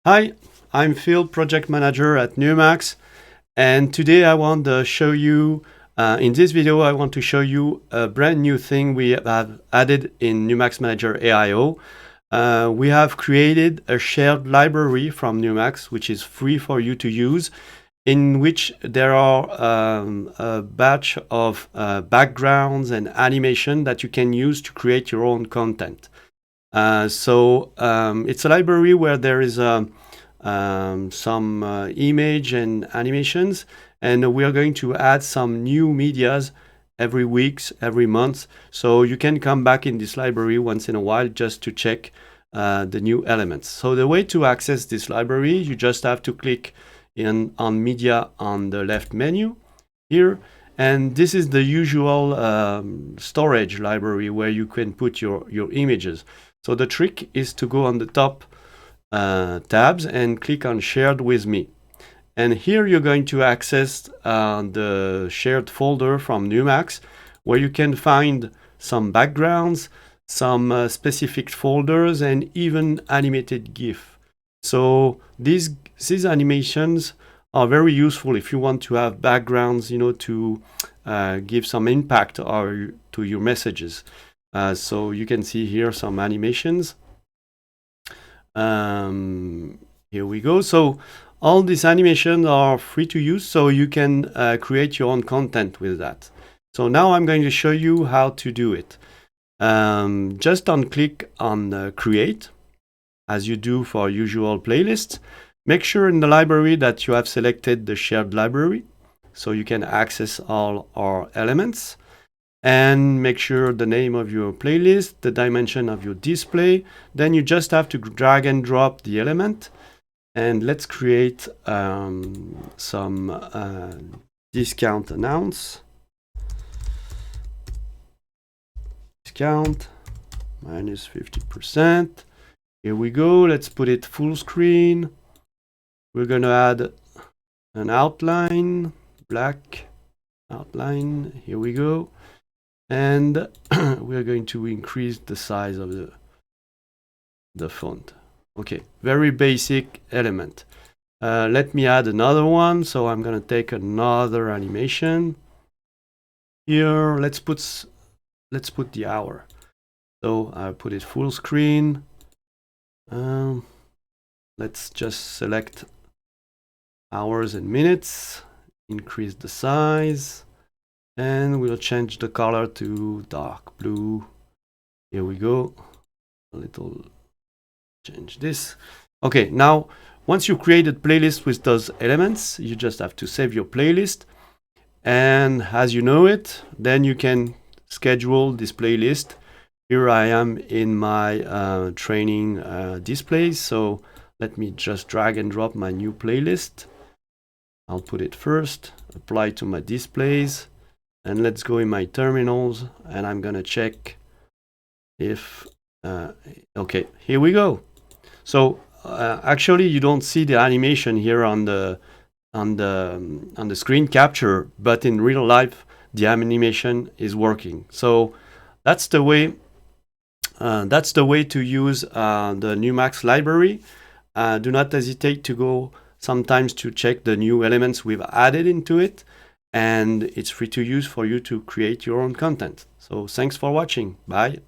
Hi, I'm Phil, Project Manager at Nummax, and today I want to show you, in this video, I want to show you a brand new thing we have added in Nummax Manager AIO. We have created a shared library from Nummax, which is free for you to use, in which there are a batch of backgrounds and animation that you can use to create your own content. It's a library where there is some image and animations, and we are going to add some new medias every week, every month. So you can come back in this library once in a while just to check the new elements. So the way to access this library, you just have to click on media on the left menu here. And this is the usual storage library where you can put your images. So the trick is to go on the top tabs and click on Shared with Me. And here you're going to access the shared folder from Nummax, where you can find some backgrounds, some specific folders, and even animated GIF. So these animations are very useful if you want to have backgrounds, to give some impact to your messages. So you can see here some animations. Here we go. So all these animations are free to use, so you can create your own content with that. So now I'm going to show you how to do it. Just click on Create, as you do for usual playlists. Make sure in the library that you have selected the shared library, so you can access all our elements. And make sure the name of your playlist, the dimension of your display. Then you just have to drag and drop the element. And let's create some discount announce. Discount minus 50%. Here we go. Let's put it full screen. We're going to add an outline, black outline. Here we go. And we're going to increase the size of the font. Okay, very basic element. Let me add another one. So I'm going to take another animation. Here, let's put the hour. So I put it full screen. Let's just select hours and minutes. Increase the size. And we'll change the color to dark blue. Here we go. Change this. Okay, now once you created playlist with those elements, you just have to save your playlist. And as you know it, then you can schedule this playlist. Here I am in my training displays. So let me just drag and drop my new playlist. I'll put it first, apply to my displays. And let's go in my terminals, and I'm gonna check if okay, here we go. So actually you don't see the animation here on the screen capture, but in real life the animation is working. So that's the way to use the Nummax library. Do not hesitate to go sometimes to check the new elements we've added into it. And it's free to use for you to create your own content. So thanks for watching. Bye.